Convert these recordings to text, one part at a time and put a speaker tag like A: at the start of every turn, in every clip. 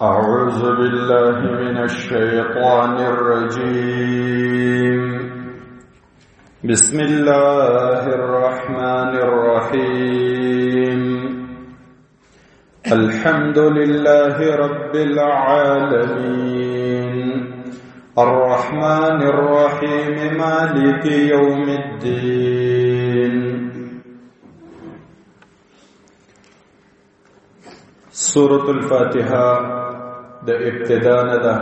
A: أعوذ بالله من الشيطان الرجيم. بسم الله الرحمن الرحيم. الحمد لله رب العالمين الرحمن الرحيم مالك يوم الدين. سورة الفاتحة د ابتداء ده.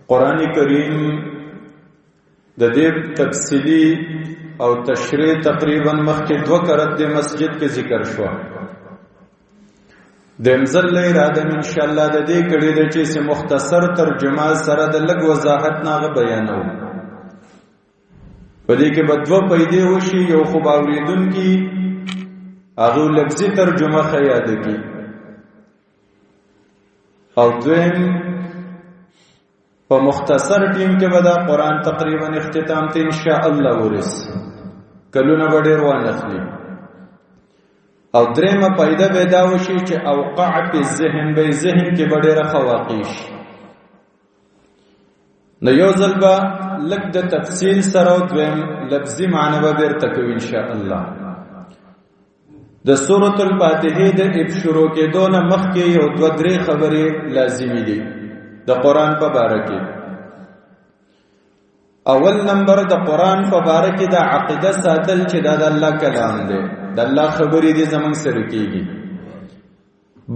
A: قرآن کریم د دې تفصیلی او تشریح تقریبا مخکې 2 کرت د مسجد کې ذکر شو. د امزل اراده ان شاء الله د دې کړي د چې مختصر ترجمه سره د لږ وضاحت ناغه بیانو. په دې کې به 2 پیدې وشي. یو خو باوریدونکو هغه لفظي ترجمه خیاده کی او دویم په مختصر ټیم کې به دا قرآن تقریبا اختتام ته ان شاء الله ورس کلونه به ډیر وانخلی. او دریمه پیدا به دا وشي چې اوقع په ذهن به ذهن کې به ډیره خواقیش نو یو ځل به لږ د تفصیل سره او دویم لفظي معنی به ورته کوي ان شاء الله. د سورۃ الفاتحه د شروع کېدو نه مخکې یو 2-3 خبرې لازمي دي د قران په باره کې. اول نمبر د قران په باره کې د عقیده ساتل چې دا د الله کلام دی، د الله خبرې دي زمونږ سره کېږي.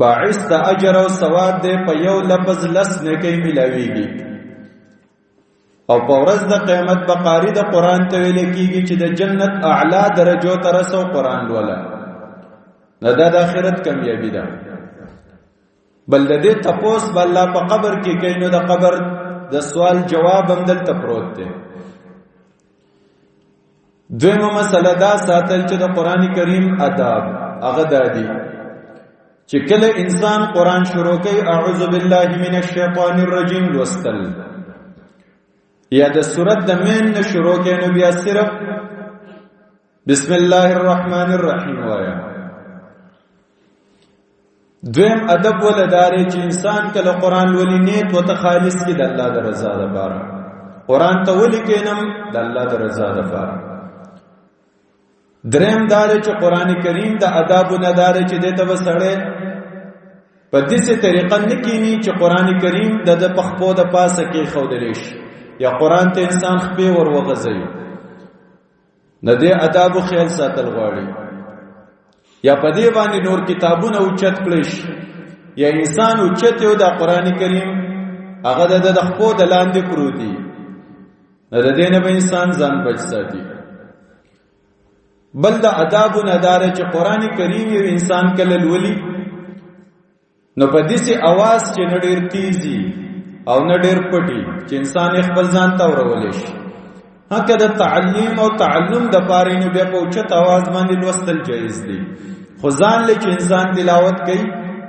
A: باعث د اجر او ثواب دی، په یو لفظ لس نیکۍ ملاويږي. او په ورځ د قیامت به قاری د قران ته ویل کېږي چې د جنت اعلی درجو ته رسو قران ولا نه. دا د آخرت کامیابی ده. بل د دې تپوس بل الله په قبر کې کینو د قبر د سوال جواب هم دلته پروت دی. دویمه مسله دا ساتل چې د قران کریم آداب هغه دادي چې کله انسان قران شروع کوي اعوذ بالله من الشیطان الرجیم لوستل یا د سورۃ د مین شروع کوي نو بیا صرف بسم الله الرحمن الرحیم وایا. دویم ادب ولداري چې انسان کله قران ولي نیت وته خالص کی د الله د رضا لپاره قران ته ولي کینم د الله د رضا لپاره. دریم دار چې قران کریم د ادب نداري چې دته وسړې په دې طریقه نکینی چې قران کریم د پخپو د پاسه کې خودلیش یا قران ته انسان خپې ور وغځي. نه دې ادب خیال ساتل غواړي یا په دې باندې نور کتابونه اوچت کړش یا انسان اوچت یو د قران کریم هغه د خپو د لاندې پروتي. نه د دې نه به انسان ځان بچ ساتي. بل د آداب ندار چې قران کریم یو انسان کله لولي نو په دې سي आवाज چې نډیر تیزي او نډیر پټي چې انسان خپل ځان ته ورولې شي. هغه د تعلیم او تعلم د پاره نو بیا په اوچت आवाज باندې لوستل جایز دي. خو ځان له چې انسان تلاوت کوي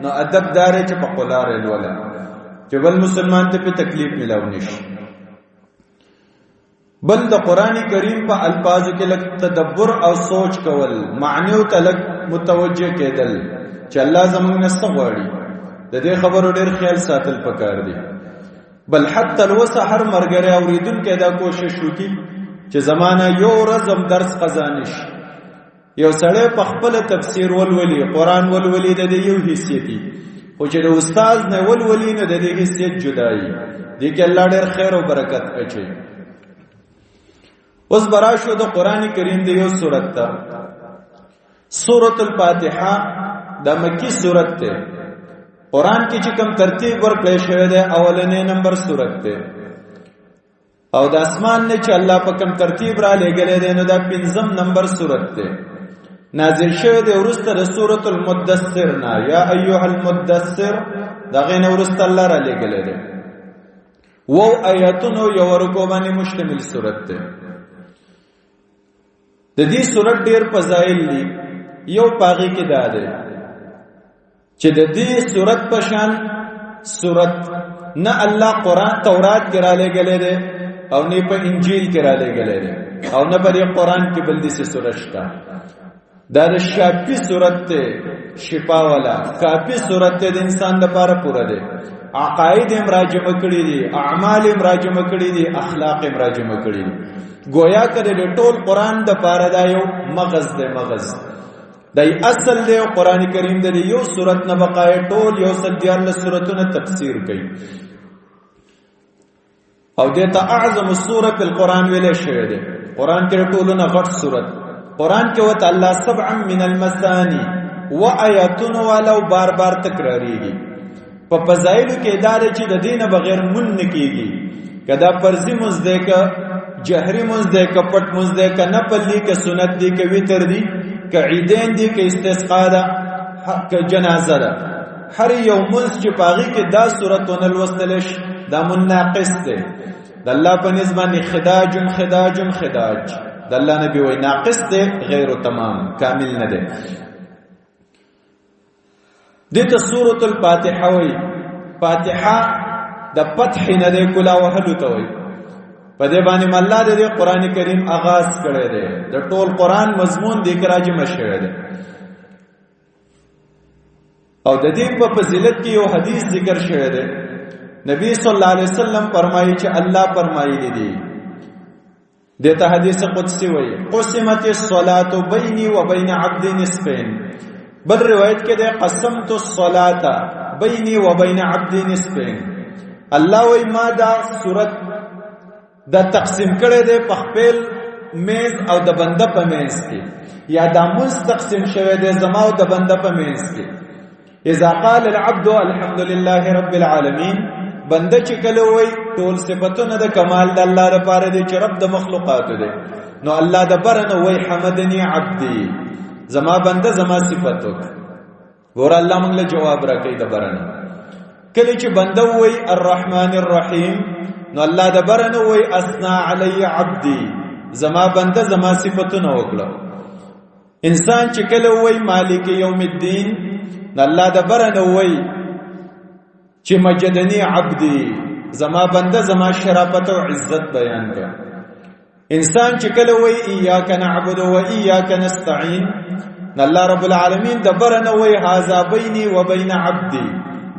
A: نو ادب دار چې په قلار الولا چې بل مسلمان ته په تکلیف ملاو نشي. بل د قران کریم په الفاظو کې لږ تدبر او سوچ کول، معنی او تلک متوجه کېدل چې الله زموږ نست غواړي. د دې خبرو ډېر خیال ساتل پکار دي. بل حتی الوسه هر مرګره اوریدونکو دا کوشش وکړي چې زمانہ یو ورځم درس خزانش یو سړی په خپل تفسیر ولولي قران ولولي د یو حیثیتي خو چې د استاد نه ولولي نه د دې حیثیت جدایي دي کې الله ډېر خیر او برکت اچي. اوس براشو د قران کریم د یو سورۃ ته سورۃ الفاتحه د مکی سورۃ ته قران کې چې کوم ترتیب ورکړی شوی دی اولنې نمبر سورۃ ته او د اسمان نه چې الله په کوم ترتیب را لګلې دی نو دا 5م نمبر سورۃ ته نازل شوی دی ورسته د سورۃ المدثر نه یا ایها المدثر دغه نه ورسته الله را لګلې دی. وو آیاتونو یو ورکو باندې مشتمل سورۃ ته. د دې سورۃ ډیر فضایل دي. یو پاغي کې دا ده چې د دې سورۃ په شان سورۃ نه الله قران تورات کې را لګلې ده او نه په انجیل کې را لګلې ده او نه په قران کې بل دي سورۃ شته. دا د شافی صورت ته شفا والا کافی صورت ته د انسان لپاره پوره ده عقاید هم راجمه کړی دي اعمال هم راجمه کړی دي اخلاق هم راجمه کړی دي گویا کړي د ټول قران د پاره دا یو مغز ده مغز دای اصل دی قران کریم د یو سورت نه بقای ټول یو سديال سورتونه تفسیر کوي او دته اعظم سوره په قران ویل شوی دی قران کې ټولونه غټ سورت قران کې وته الله سبعا من المثاني وآیاتن ولو بار بار تکراریږي په فضایلو کې اداره چې د دینه بغیر مون نکېږي کدا فرضی مزده ک جهری مزده ک پټ مزده ک نفل دی ک سنت دی ک وتر دی ک عیدین دی ک استسقا ده ک جنازه ده هر یو منځ چې پاغي کې دا سورتون الوستلش دا مناقص ده د الله په نسبت خداج د الله نبی وای ناقص ده غیر تمام کامل نه ده دته سورۃ الفاتحه وای فاتحه د فتح نه ده کلا وهلو ته وای په دې باندې الله دې قران کریم آغاز کړی دی د ټول قران مضمون د کراجم شوی دی او د دې په فضیلت کې یو حدیث ذکر شوی دی نبی صلی الله علیه وسلم فرمایي چې الله فرمایلی دی دته حدیث قدسی وایي قسمت الصلاه بیني وبین عبد نصفین بل روایت کې ده قسمت الصلاه بیني وبین عبد نصفین الله وایي ما دا صورت دا تقسیم کړي ده په خپل میز او د بنده په میز کې یا دا مستقسم شوی ده زما او د بنده په میز کې اذا قال العبد الحمد لله رب العالمین بنده چې کله وای ټول صفاتونه د کمال د الله لپاره دي چې رب د مخلوقات دی نو الله د برنه وای حمدنی عبدی زما بنده زما صفاتو ور الله موږ له جواب راکړي د برنه کله چې بنده وای الرحمن الرحیم نو الله د برنه وای اسنا علی عبدی زما بنده زما صفاتونه وکړه انسان چې کله وای مالک یوم الدین نو الله د برنه وای چې مجدنی عبدی زما بنده زما شرافت او عزت بیان کړه انسان چې کله وای ایاک نعبد و ایاک نستعين الله رب العالمین د برنه وای هاذا بیني و بین عبدی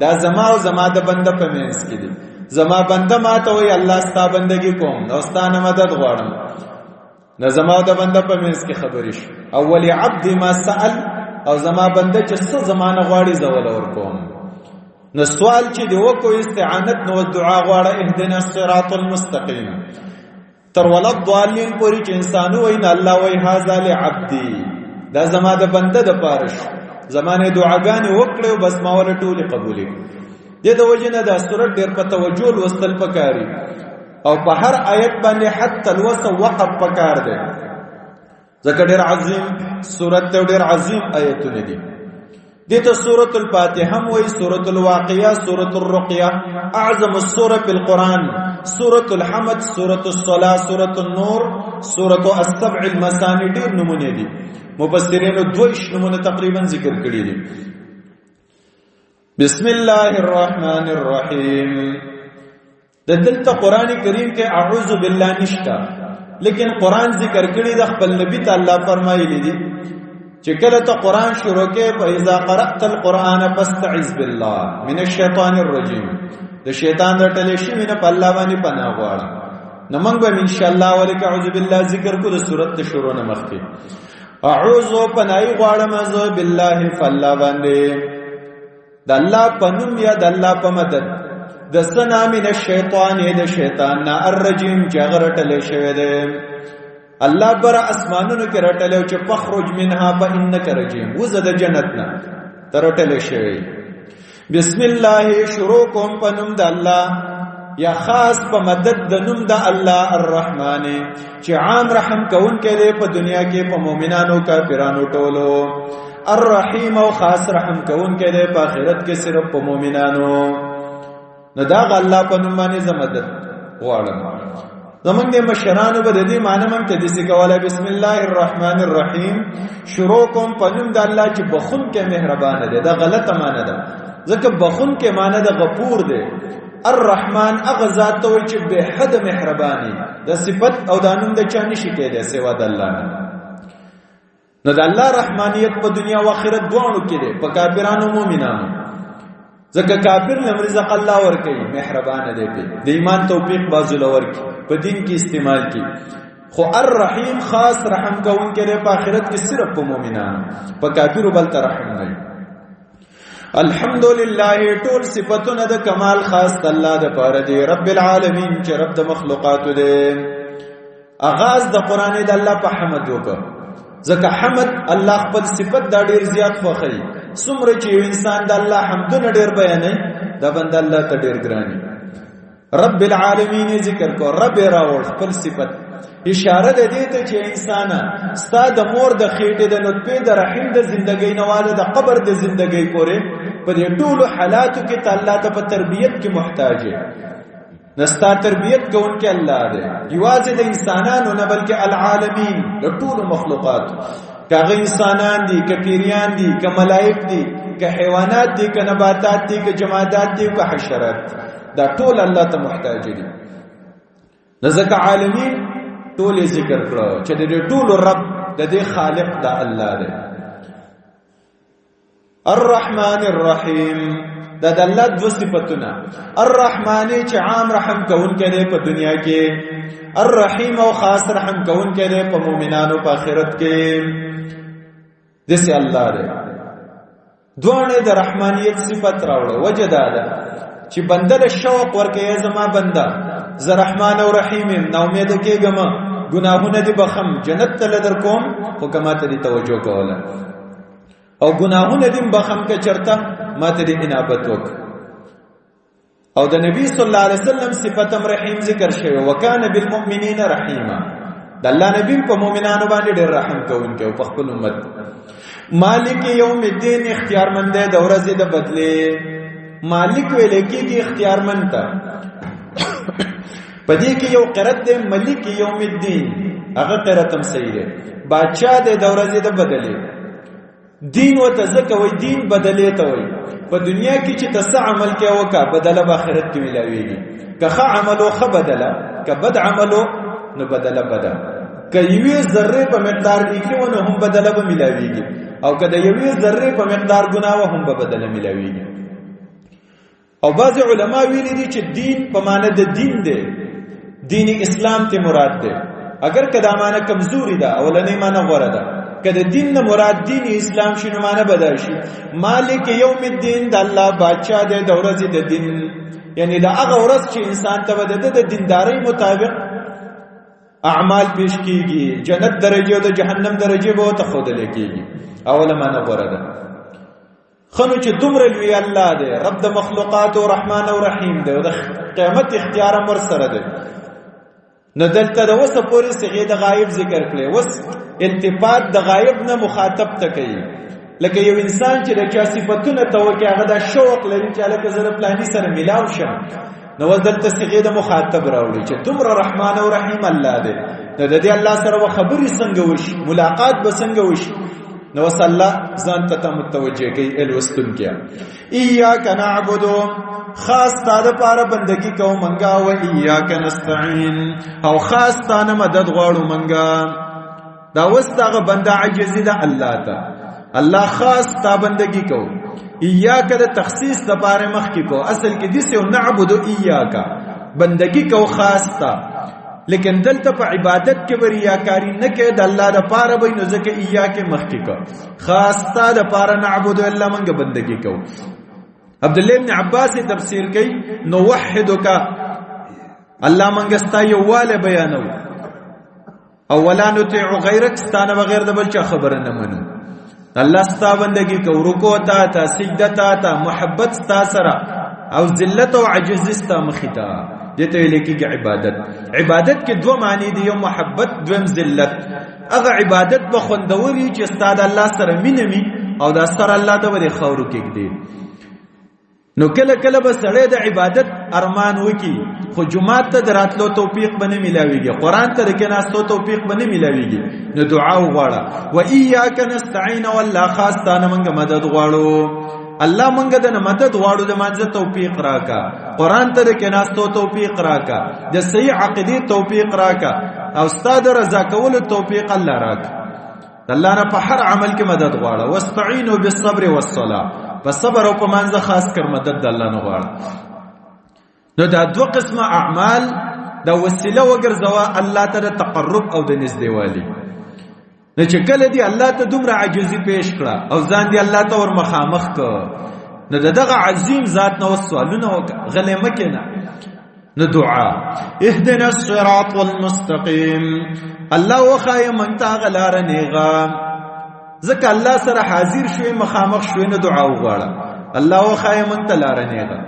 A: دا زما او زما د بنده په منځ کې دي زما بنده ماته وای الله ستا بندگی کوم او ستانه مدد غواړم نه زما د بنده په منځ کې خبرې شو اولی عبد ما سأل او زما بنده چې څه زمانه غواړي زول اور کوم نو سوال چې دی وکړو استعانت نو دعا غواړه اهدنا الصراط المستقيم تر ولد ضالین پوری چې انسانو وین الله وای هاذا لعبدی دا زما د بنده د پارش زمانه دعاګانې وکړو بس ما ول ټوله قبولې دې د وجنه دا سورۃ ډېر په توجه لوستل پکاري او په هر آیت باندې حتی الوس وقف پکار دی ځکه ډېر عظیم سورۃ ته ډېر عظیم آیتونه دي دته سورۃ الفاتحه وای سورۃ الواقعہ سورۃ الرقیہ اعظم السورہ فی القرآن سورۃ الحمد سورۃ الصلاۃ سورۃ النور سورۃ السبع المثانی ډېر نمونه دي مفسرینو دویش نمونه تقریبا ذکر کړی دي بسم الله الرحمن الرحیم دلته قران کریم کې اعوذ بالله نشتا لیکن قران ذکر کړی د خپل نبی تعالی فرمایلی دي چې کله ته قران شروع کې فاذا قرأت القرآن فاستعذ بالله من الشیطان الرجیم د شیطان رټلې شي نه په الله باندې پناه غواړه نو موږ به ان شاء الله ولک اعوذ بالله ذکر کو د سورته شروع نه مخکې اعوذ پناه غواړم ز بالله فالله باندې د الله پنوم یا د الله په مدد د سنا من الشیطان د شیطان نه الرجیم جغرټلې شوی دی الله بر اسمانونو کې رټلو چې فخرج منها فانک رجیم وزد جنتنا ترټلې شوی بسم الله شروع کوم پنوم د الله یا خاص په مدد د نوم د الله الرحمن چې عام رحم کون کې په دنیا کې په مؤمنانو کافرانو ټولو الرحیم او خاص رحم کون کې په آخرت کې صرف په مؤمنانو نو دا الله په نوم باندې زمدد غواړم زمونږ د مشرانو به د دې معنی مونږ ته دسی کوله بسم الله الرحمن الرحیم شروع کوم په نوم د الله چې بخون کې مهربان دی دا غلطه معنی ده ځکه بخون کې معنی د غفور دی الرحمن هغه ذات ته وایي چې به حد مهرباني د صفت او د نوم د چا نشي کېدای سوا د الله نه نو د الله رحمانیت په دنیا او آخرت دواړو کې دی، په کافرانو او مؤمنانو. ځکه کافر له رزق الله ورکوي، مهربان دی، د ایمان توفیق بازو لور کی په دین کې استعمال کی. خو الرحیم خاص رحم کوونکی دی په آخرت کې صرف په مؤمنانو، په کافرو بل ته رحم نه. الحمدلله ټول صفاتونه د کمال خاص الله د پاره دی، رب العالمین چې رب د مخلوقات دی. آغاز د قران د الله په حمد وکړه، ځکه حمد الله خپل صفت دا ډیر زیات خوښي. څومره چې انسان د الله حمدونه ډیر بیانوي، دا بنده الله ته ډیر ګراني. رب العالمین ذکر کو، رب راوړ خپل صفت، اشاره ده دې ته چې انسان ستاد مور د خېټې د نطفه د رحم د زندګۍ نواله د قبر د زندګۍ پورې په دې ټولو حالاتو کې الله ته په تربيت کې محتاج دی. نستا تربيت کوونکی الله دی، یوازې د انسانانو نه بلکې العالمین د ټولو مخلوقات، کاغه انسانان دي، که پیریان دي، که ملائک دي، که حیوانات دي، که نباتات دي، که جمادات دي، که حشرات، دا ټول الله ته محتاج دي. نزدک عالمین ټول ذکر کړو چې د ټول رب د دې خالق د الله دی. الرحمن الرحیم د الله د صفاتونه، الرحمن چې عام رحم کوونکی دی په دنیا کې، الرحیم او خاص رحم کوونکی دی په مؤمنانو په آخرت کې. دسه الله دی دوه د رحمانیت صفات راوړو. وجه دا ده چې بنده له شوق ورکه زما بنده ز رحمان او رحیم نو امید کېږم، ګناهونه دې بخم، جنت ته لدر کوم، خو کما ته دې توجه کوله، او ګناهونه دې بخم که چرته ما ته دې انابت وک. او د نبی صلی الله علیه وسلم صفات رحیم ذکر شوی، وکانه بالمؤمنین رحیما. د الله نبی په مؤمنانو باندې ډېر رحم کوونکی او په خپل امت. مالک یوم الدین اختیارمند دی د ورځې د بدله، مالک ویل کېږي اختیارمند ته. پدې کې یو قرات دی ملک یوم الدین، هغه قرات هم صحیح دی، بادشاہ دی د ورځې د بدله. دین وته ځکه وای دین بدله ته وای، په دنیا کې چې تاسو عمل کې وکا بدله په آخرت کې ملاويږي. که ښه عملو ښه بدله، که بد عملو نو بدله بده. که یوې ذره په مقدار لیکونه هم بدله به ملاويږي، او که د یوې ذره په مقدار ګناه هم به بدله ملاويږي. او بعض علما ویلي دي چې دین په معنی د دین دی، دین اسلام ته مراد ده. اگر کدا معنی کمزوري ده اولنې معنی غوړه ده، کدا دین نه مراد دین اسلام شنو معنی بدل شي. مالک یوم الدین د الله بادشاہ ده د ورځې د دین، یعنی دا هغه ورځ چې انسان ته د دیندارۍ مطابق اعمال پیش کیږي، جنت درجه او د جهنم درجه به ته خود لکېږي. اوله معنی غوړه ده. خنو چې دومره لوی الله دی، رب د مخلوقات او رحمان او رحیم دی، او د قیامت اختیار امر سره دی. نو دلته د وسه پوری صيغه د غایب ذکر کړي، وس التفات د غایب نه مخاطب ته کوي. لکه یو انسان چې د چا صفاتونه ته وکي هغه د شوق لري چې لکه زره پلاني سره ملاو شم، نو دلته صيغه د مخاطب راوړي چې دومره رحمان او رحیم الله دی. نو د دې الله سره خبري څنګه وشي، ملاقات به څنګه وشي؟ نو صلی الله ځان ته متوجه کوي الوستن کیا. ایاک نعبد، خاص تا د پاره بندگی کوو منګه، او ایاک نستعين، او خاص تا نه مدد غواړو منګه. دا وستغه بنده عجزی ده الله ته، الله خاص تا بندگی کوو. ایاک د تخصیص د پاره مخ کی کو، اصل کې دسه نعبد ایاک بندگی کوو خاص تا، لیکن دلته په عبادت کې ریاکاری نه کې د الله د پاره به نو ځکه ایاک مخکی کا، خاص تا د پاره نعبد الا منګه بندگی کو. عبد الله ابن عباس تفسیر کوي نو وحدک، الله منګه ستا یواله بیانو، او ولا نطيع غیرک، ستانه بغیر د بل چا خبر نه منو. الله ستا بندگی کو، رکوع تا سجده تا محبت ستا سره، او ذلت او عجز ستا مخیتا. دته لیکي عبادت. عبادت کې دوه معنی دي، یو محبت، دویم ذلت. هغه عبادت به خوندوري چې ستاد الله سره مينمي، او دا سره الله ته به خورو کې دي. نو کله کله به سره د عبادت ارمان وکي، خو جمعه ته دراتلو توفیق بنه ملاويږي، قران ته کناستو توفیق بنه ملاويږي. نو دعا وغواړه، و اياک نستعين، والله خاص تانه منګه مدد غواړو. الله منګه د مدد غواړو، د مانځه توفیق راکا، قران ته کناستو توفیق راکا، د صحیح عقیده توفیق راکا، او استاد رضا کول توفیق الله راکا. الله نه په هر عمل کې مدد غواړه. واستعینوا بالصبر والصلاه، په صبر او په منځ خاص کر مدد د الله نه غواړه. نو دا دوه قسمه اعمال دا وسیله وګرځوا الله ته د تقرب او د نږدېوالي. نو چې کله دی الله ته دومره عاجزي پیش کړه او ځان دی الله ته ور مخامخ کړه، نو دغه عظیم ذات نو سوالونه غلې مکه نه. نو دعا اهدنا الصراط المستقيم، الله وخای من تا غلار نیغا، ځکه الله سره حاضر شوی مخامخ شوی نو دعا وغواړه. الله وخای من تا لار نیغا.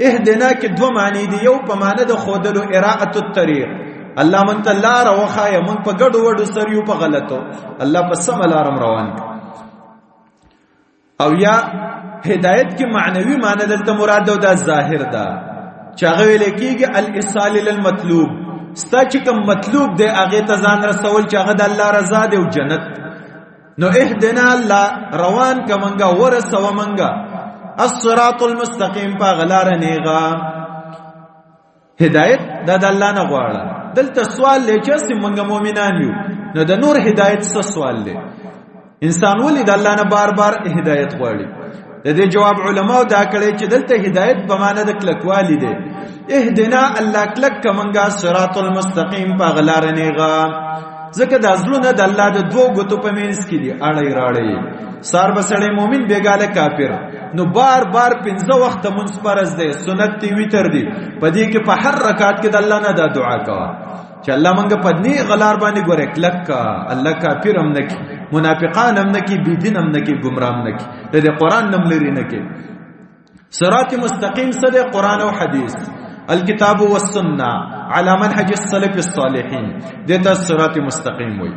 A: اهدنا کې دوه معنی دي، یو په معنی د خودلو اراءه الطريق، الله من ته لار وخای من په ګډو وډو سر یو په غلطو، الله په سم لارم روان. او یا هدایت کې معنوي معنی دلته مراد او دا ظاهر ده چې هغه ویل کېږي الاصال للمطلوب، ستا چې کوم مطلوب دی هغه ته ځان رسول چې هغه د الله رضا دی او جنت. نو اهدنا الله روان کمنګا ورسو منګا الصراط المستقيم په غلار نیغا. هدایت د الله نه غواړه. دلته سوال لې چې څنګه مؤمنان یو، نو د نور هدایت څه سوال لې؟ انسان ولې د الله نه بار بار هدایت غواړي؟ د دې جواب علماء دا کړي چې دلته هدایت په معنی د کلکوالی دی. اهدنا الله کلک کمنګا صراط المستقيم په غلار نیغا، ځکه د ازلونه د الله د دوه غوتو په مینس کې دي اړې راړې. سار بسړې مؤمن بیګاله کافر، نو بار بار 15 وخت منځ فرض دی، سنت دی، وتر دی، په دې کې په هر رکعت کې د الله نه دا دعا کوه چې الله مونږ په دې غلار باندې ګورې کلک کا، الله کافر هم نکي، منافقان هم نکي، بيدین هم نکي، گمراه هم نکي، د قرآن نم لري نکي. صراط مستقیم سره قرآن او حدیث، الكتاب والسنه على منهج السلف الصالحين، دته صراط مستقیم وي.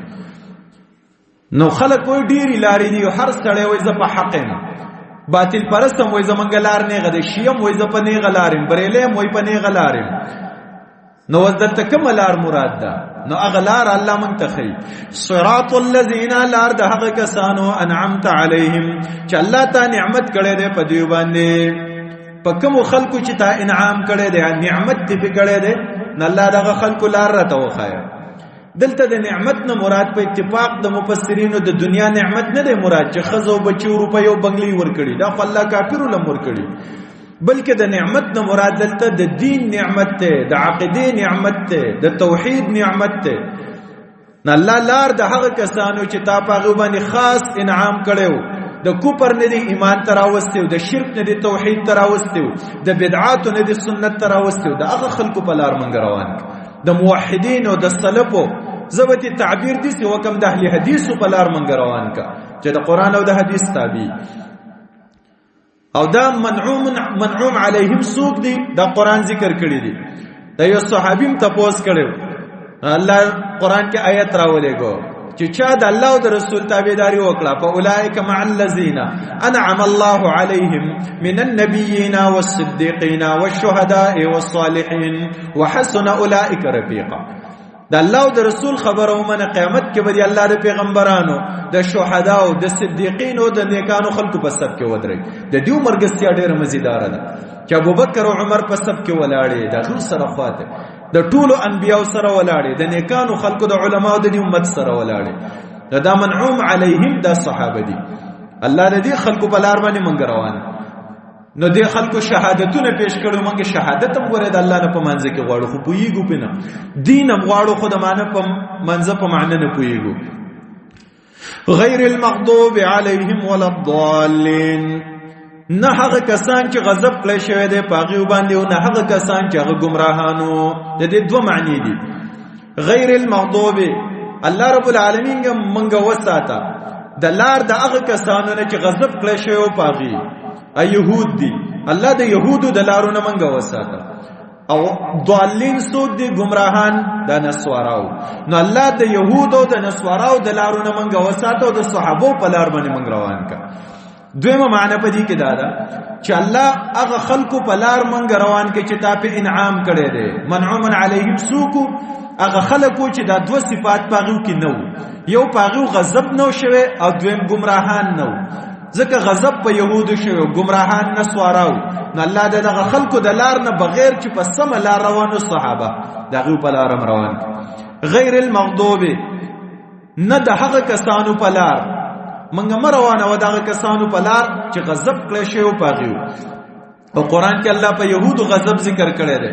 A: نو خلق وي ډیر لارې دي، هر سړی وي ز په حق نه، باطل پرستم وي زمنګ لار نه غد، شیعم وي ز په نه غلارم، بریلم وي په نه غلارم. نو دلته کوم لار مراد ده؟ نو اغلار الله منتخي صراط الذين لار ده هغه کسانو انعمت عليهم چې الله ته نعمت کړي ده په دیو باندې. په کوم خلکو چې تا انعام کړي ده، نعمت دې په کړي ده، نه الله دغه خلکو لار راته وخایا. دلته د نعمت نه مراد په اتفاق د مفسرینو د دنیا نعمت نه ده مراد چې خزو بچو روپیو بنگلي ور کړي، دا خو الله کافر لم ور کړي، بلکې د نعمت نه مراد دلته د دین نعمت ته، د عقیده نعمت ته، د توحید نعمت ته. نه الله لار د هغه کسانو چې تا په غو باندې خاص انعام کړو، د کوپر نه دی ایمان تراوستو، د شرک نه دی توحید تراوستو، د بدعات نه دی سنت تراوستو، د هغه خلکو په لار منګ روان، د موحدین او د سلفو زبتی تعبیر دي چې وکم د اهل حدیثو په لار منګ روان کا چې د قران او د حدیث تابع. او دا منعوم علیهم سوق دي، دا قران ذکر کړی دي. دا یو صحابیم تپوس کړو، الله قران کې آیت راولېګو چې چا د الله او د رسول تابعداري وکړه، فاولائک مع الذین انعم الله علیهم من النبیین والصدیقین والشهداء والصالحین وحسن اولئک رفیقا. د الله او د رسول خبره ومنه، قیامت کې به الله د پیغمبرانو، د شهدا او د صدیقین او د نیکانو خلکو په سب کې ودرې. د دې مرګستیا ډېر مزیدار ده چې ابوبکر او عمر په سب کې ولاړې، د غو سره خواته د ټولو انبیاء سره ولاړې، د نیکانو خلکو د علماو د امت سره ولاړې. دا منعوم علیهم دا صحابه دي. الله دې خلکو په لار باندې مونږ روان. نو دې خلکو شهادتونه پیش کړو، مونږه شهادت هم غوړې د الله نه په منځ کې غواړو، خو پویګو پنه دین هم غواړو، خو د معنی په منځ په معنی نه پویګو. غیر المغضوب علیهم ولا الضالین، نه هغه کسان چې غضب کړي شوی دی پاغي باندې، او نه هغه کسان چې هغه گمراهانو. د دې دوه معنی دي. غیر المغضوب الله رب العالمین مونږه وساته د لار د هغه کسانو نه چې غضب کړي شوی او پاغي يهود دي، الله د يهودو د لارونه منګه وساته. او ضالین سود دي گمراهان د نسواراو، نو الله د يهودو د نسواراو د لارونه منګه وساته او د صحابه په لار باندې منګ روان کا. دویمه معنی په دې کې دا ده چې الله هغه خلکو په لار منګ روان کې چې تا په انعام کړي دي. منعوم علیهم سوکو هغه خلکو چې دا دوه صفات پاغو کې نو، یو پاغو غضب نو شوه او دویم گمراهان نو. ځکه غضب په يهودو شوی، گمراهان نسواراو، نو الله دغه خلکو د لار نه بغیر چې په سم لار روانو صحابه دغه په لار روان. غیر المغضوب نه د هغه کسانو په لار منګه مروانه و دغه کسانو په لار چې غضب کړی شی او پاغیو. او قران کې الله په يهودو غضب ذکر کړی دی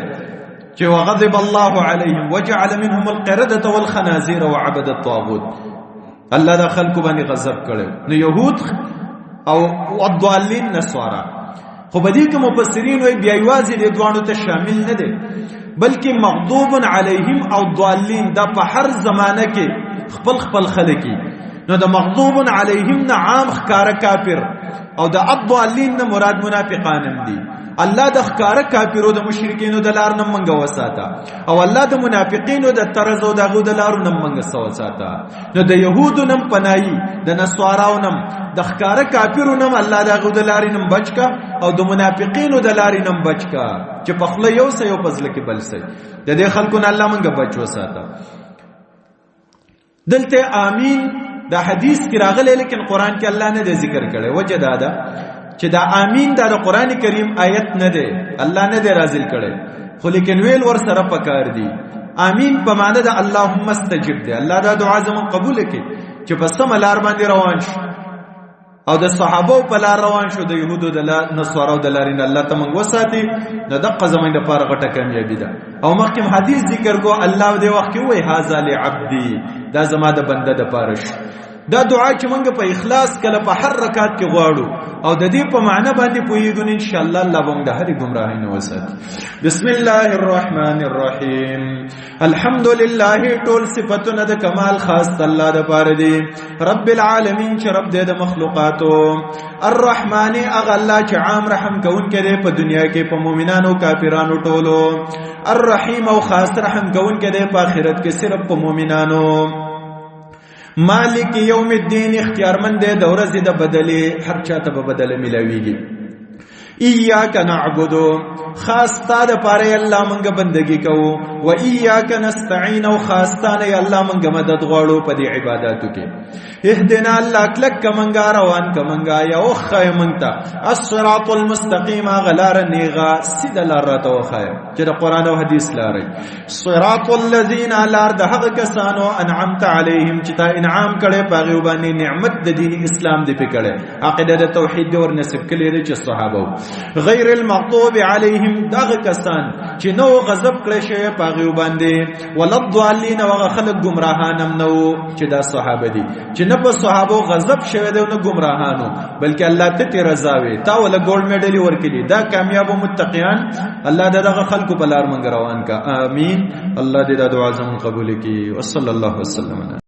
A: چې وغضب الله عليهم وجعل منهم القردة والخنازير وعبد الطاغوت. الله دا خلکو باندې غضب کړی نو يهود او الضالين نسوارا. خو بدی کې مفسرین وایي بیا یوازې د دوانو ته شامل نه دي بلکې مغضوب علیهم او ضالین دا په هر زمانه کې خپل خپل خلکی. نو د مغضوب علیهم نه عام ښکار کافر او د الضالین نه مراد منافقان دي. الله د ښکار کافرو د مشرکینو د لار نه منګه وساته او الله د منافقینو د طرز او دغه د لارو نه منګه وساته. نو د يهودو نم پناهي د نسواراو نم د ښکار کافرو نم الله دغه د لارې نم بچکا او د منافقینو د لارې نم بچکا چې په خله یو سه یو پزله کې بل سه د دې خلکو نه الله منګه بچ وساته. دلته امين دا حدیث کې راغلی لیکن قران کې الله نه ذکر کړي. وجه دا ده چې دا امين دا د قران کریم آیت نه ده الله نه ده نازل کړي خو لیکن ویل ور سره پکار دي. امين په معنی د اللهم استجب ده الله دا دعا زمون قبول کړي چې په سم لار باندې روان شو او د صحابه په لار روان شو د يهودو د نصارو د لارین الله ته موږ وساتي. نو دغه زمين د پاره غټه کامیابی ده. او مخکې حدیث ذکر کو الله دې وخت کې وای هاذا لعبدي دا زما د بنده د پاره دا دعا چې موږ په اخلاص کله په هر رکعت کې غواړو او د دې په معنی باندې پوهیږو ان شاء الله الله به موږ د هرې گمراهۍ نه وساتي. بسم الله الرحمن الرحیم. الحمد لله ټول صفاتونه د کمال خاص الله د پاره دي. رب العالمین چې رب دې د مخلوقاتو. الرحمن اغه الله چې عام رحم کوونکی دی په دنیا کې په مؤمنانو کافرانو ټولو. الرحیم او خاص رحم کوونکی دی په آخرت کې صرف په مؤمنانو. مالک یوم الدین اختیارمند دی د ورځې د بدلې هر چاته به بدله ملاویږي. ایاک نعبد خاص تا د پاره الله مونږه بندگی کوو و ایاک نستعين او خاص تا نه الله مونږه مدد غواړو په دې عبادتو کې. اهدنا الله کلک کمنګا روان کمنګا یو خای مونږه الصراط المستقیم غلار نیغا سید لار ته وخای چې د قران او حدیث لاري. صراط الذين لار د هغه کسانو انعمت علیهم چې تا انعام کړي پاغي باندې نعمت د دین اسلام دې پکړي عقیده د توحید ور نسب کړي چې صحابه غیر المغضوب علیهم دغه کسان چې نو غضب کړي شي پاغي باندې ولضالین وغه خلق گمراهانم نو چې دا صحابه دي چې نه په صحابه غضب شوی دی نو گمراهانو بلکې الله ته رضاوي تا ول ګولډ میډل ورکړي دا کامیاب متقیان الله دغه خلق په لار منګ روان کا. امين. الله دې دا دعا زموږ قبول کړي. وصلی الله وسلم.